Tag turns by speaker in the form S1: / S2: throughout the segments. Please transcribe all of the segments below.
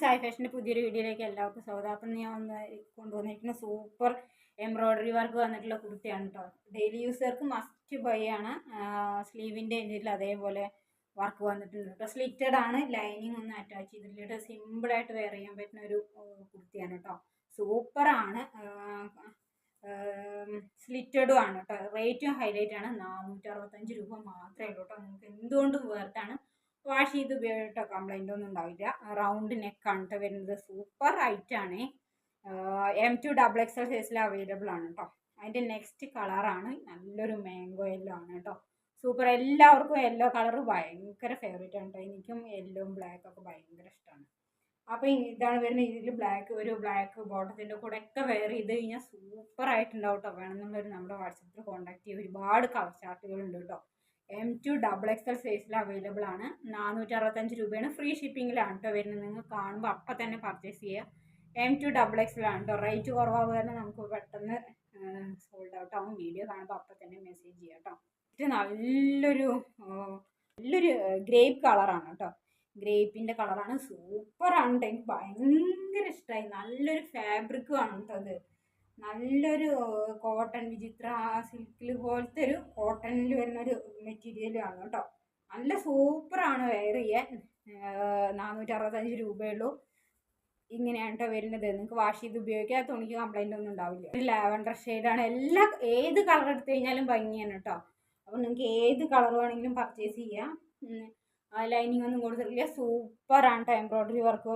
S1: സായി ഫാഷൻ്റെ പുതിയൊരു വീഡിയോയിലേക്ക് എല്ലാവർക്കും സ്വാഗതം. അപ്പം ഞാൻ കൊണ്ടുവന്നിരിക്കുന്ന സൂപ്പർ എംബ്രോയ്ഡറി വർക്ക് വന്നിട്ടുള്ള കുർത്തിയാണ് കേട്ടോ. ഡെയിലി യൂസർക്ക് മസ്റ്റ് ബൈ ആണ്. സ്ലീവിൻ്റെ എൻഡിൽ അതേപോലെ വർക്ക് വന്നിട്ടുണ്ട് കേട്ടോ. സ്ലിറ്റഡ് ആണ്, ലൈനിങ് ഒന്നും അറ്റാച്ച് ചെയ്തിട്ടില്ല. സിമ്പിളായിട്ട് വെയർ ചെയ്യാൻ പറ്റുന്ന ഒരു കുർത്തിയാണ് കേട്ടോ. സൂപ്പറാണ്, സ്ലിറ്റഡും ആണ് കേട്ടോ. റേറ്റും ഹൈലൈറ്റ് ആണ്. 465 രൂപ മാത്രമേ ഉള്ളൂ കേട്ടോ. നിങ്ങൾക്ക് എന്തുകൊണ്ടും വേർത്താണ്. വാഷ് ചെയ്ത് ഉപയോഗിച്ചിട്ടോ കംപ്ലൈൻ്റ് ഒന്നും ഉണ്ടാവില്ല. റൗണ്ട് നെക്കാണ് കേട്ടോ വരുന്നത്. സൂപ്പർ റൈറ്റാണ്. M2XXL സൈസിൽ അവൈലബിൾ ആണ് കേട്ടോ. അതിൻ്റെ നെക്സ്റ്റ് കളറാണ് നല്ലൊരു മാംഗോ യെല്ലോ ആണ് കേട്ടോ. സൂപ്പർ. എല്ലാവർക്കും യെല്ലോ കളർ ഭയങ്കര ഫേവറേറ്റ് ആണ് കേട്ടോ. എനിക്കും യെല്ലോയും ബ്ലാക്കൊക്കെ ഭയങ്കര ഇഷ്ടമാണ്. അപ്പോൾ ഇതാണ് വരുന്നത്. ഇതിൽ ഒരു ബ്ലാക്ക് ബോട്ടത്തിൻ്റെ കൂടെ ഒക്കെ വെയർ ചെയ്ത് കഴിഞ്ഞാൽ സൂപ്പർ ആയിട്ടുണ്ടാവും കേട്ടോ. വേണമെന്നുള്ളൊരു നമ്മുടെ വാട്സപ്പിൽ കോൺടാക്ട് ചെയ്യുക. ഒരുപാട് കളർ ചാർട്ടുകളുണ്ട് കേട്ടോ. M2XXL സൈസിൽ അവൈലബിൾ ആണ്. 465 രൂപയാണ്. ഫ്രീ ഷിപ്പിങ്ങിലാണ് കേട്ടോ വരുന്നത്. നിങ്ങൾ കാണുമ്പോൾ അപ്പം തന്നെ പർച്ചേസ് ചെയ്യുക. M2XXL ആണ് കേട്ടോ. റേറ്റ് കുറവാകുക തന്നെ നമുക്ക് പെട്ടെന്ന് സോൾഡ് ഔട്ട് ആവും. വീഡിയോ കാണുമ്പോൾ അപ്പം തന്നെ മെസ്സേജ് ചെയ്യാം കേട്ടോ. ഇത് നല്ലൊരു ഗ്രേപ്പ് കളറാണ് കേട്ടോ. ഗ്രേപ്പിൻ്റെ കളറാണ്. സൂപ്പറാണ് കേട്ടോ. എനിക്ക് ഭയങ്കര ഇഷ്ടമായി. നല്ലൊരു ഫാബ്രിക്കും ആണ് കേട്ടോ. അത് നല്ലൊരു കോട്ടൺ, വിചിത്ര സിൽക്കിൽ പോലത്തെ ഒരു കോട്ടണിൽ വരുന്നൊരു മെറ്റീരിയലാണ് കേട്ടോ. നല്ല സൂപ്പറാണ് വെയർ ചെയ്യാൻ. 465 രൂപയുള്ളൂ. ഇങ്ങനെയാണ് കേട്ടോ വരുന്നത്. നിങ്ങൾക്ക് വാഷ് ചെയ്ത് ഉപയോഗിക്കുക. തുണിക്ക് കംപ്ലൈൻ്റ് ഒന്നും ഉണ്ടാവില്ല. ഒരു ലാവൻഡർ ഷെയ്ഡാണ്. ഏത് കളർ എടുത്തു കഴിഞ്ഞാലും ഭംഗിയാണ് കേട്ടോ. അപ്പോൾ നിങ്ങൾക്ക് ഏത് കളർ വേണമെങ്കിലും പർച്ചേസ് ചെയ്യാം. ലൈനിങ് ഒന്നും കൊടുത്തിട്ടില്ല. സൂപ്പറാണ് കേട്ടോ. എംബ്രോയ്ഡറി വർക്ക്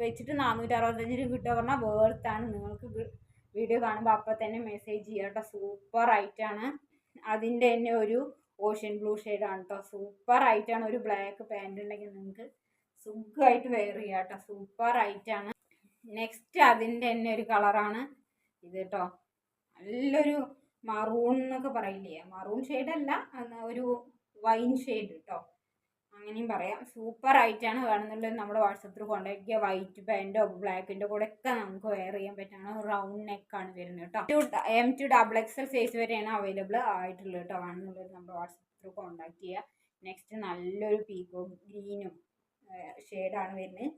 S1: വെച്ചിട്ട് 465 കിട്ടുക പറഞ്ഞാൽ വേർത്താണ്. നിങ്ങൾക്ക് വീഡിയോ കാണുമ്പോൾ അപ്പം തന്നെ മെസ്സേജ് ചെയ്യുക കേട്ടോ. സൂപ്പർ ആയിട്ടാണ്. അതിൻ്റെ തന്നെ ഒരു ഓഷ്യൻ ബ്ലൂ ഷെയ്ഡാണ് കേട്ടോ. സൂപ്പർ ആയിട്ടാണ്. ഒരു ബ്ലാക്ക് പാൻറ് ഉണ്ടെങ്കിൽ നിങ്ങൾക്ക് സുഖമായിട്ട് വെയർ ചെയ്യാം കേട്ടോ. സൂപ്പർ ആയിട്ടാണ്. നെക്സ്റ്റ് അതിൻ്റെ തന്നെ ഒരു കളറാണ് ഇത് കേട്ടോ. നല്ലൊരു മറൂൺ എന്നൊക്കെ പറയില്ലേ, മറൂൺ ഷെയ്ഡല്ല, ഒരു വൈൻ ഷെയ്ഡ് കേട്ടോ, അങ്ങനെയും പറയാം. സൂപ്പർ ആയിട്ടാണ്. വേണമെന്നുള്ളത് നമ്മുടെ വാട്സപ്പിൽ കോൺടാക്ട് ചെയ്യുക. വൈറ്റ് പാൻറ്റോ ബ്ലാക്കിൻ്റെ കൂടെ ഒക്കെ നമുക്ക് വെയർ ചെയ്യാൻ പറ്റുന്ന റൗണ്ട് നെക്കാണ് വരുന്നത് കേട്ടോ. M2XXL സൈസ് വരെയാണ് അവൈലബിൾ ആയിട്ടുള്ളത് കേട്ടോ. വേണമെന്നുള്ളത് നമ്മുടെ വാട്സപ്പിൽ കോൺടാക്ട് ചെയ്യുക. നെക്സ്റ്റ് നല്ലൊരു പീക്കോ ഗ്രീനും ഷെയ്ഡാണ് വരുന്നത്.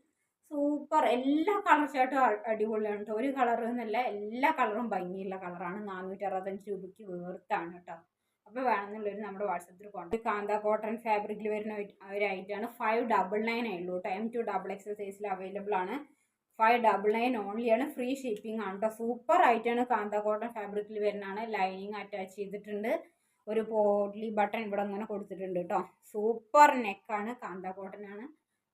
S1: സൂപ്പർ. എല്ലാ കളർ ഷർട്ടും അടിപൊളിയാണ് കേട്ടോ. ഒരു കളർ എന്നല്ല, എല്ലാ കളറും ഭംഗിയുള്ള കളറാണ്. 465 രൂപയ്ക്ക് വേർത്താണ് കേട്ടോ. അപ്പോൾ വേണമെന്നുള്ളൊരു നമ്മുടെ വാട്സപ്പിൽ കോൺടാക്ട്. കാന്ത കോട്ടൺ ഫാബ്രിക്കിൽ വരുന്ന ഒരു ഐറ്റമാണ്. 599 ആയുള്ളൂ കേട്ടോ. M2XXL സൈസിൽ അവൈലബിൾ ആണ്. 599 ഓൺലിയാണ്. ഫ്രീ ഷിപ്പിംഗ് ആണ് കേട്ടോ. സൂപ്പർ ആയിട്ടാണ്. കാന്ത കോട്ടൺ ഫാബ്രിക്കിൽ വരുന്നതാണ്. ലൈനിങ് അറ്റാച്ച് ചെയ്തിട്ടുണ്ട്. ഒരു പോട്ട്ലി ബട്ടൺ ഇവിടെ അങ്ങനെ കൊടുത്തിട്ടുണ്ട് കേട്ടോ. സൂപ്പർ നെക്കാണ്. കാന്ത കോട്ടൺ ആണ്.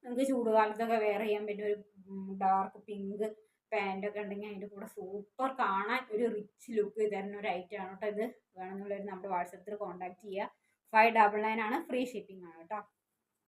S1: നമുക്ക് ചൂടുകാലത്തൊക്കെ വെയർ ചെയ്യാൻ പറ്റും. ഒരു ഡാർക്ക് പിങ്ക് പാൻറ്റൊക്കെ ഉണ്ടെങ്കിൽ അതിൻ്റെ കൂടെ സൂപ്പർ, കാണാൻ ഒരു റിച്ച് ലുക്ക് തരുന്ന ഒരു ഐറ്റമാണ് കേട്ടോ ഇത്. വേണമെന്നുള്ളൊരു നമ്മുടെ വാട്സപ്പിൽ കോൺടാക്ട് ചെയ്യുക. 599 ആണ്. ഫ്രീ ഷിപ്പിംഗ് ആണ് കേട്ടോ.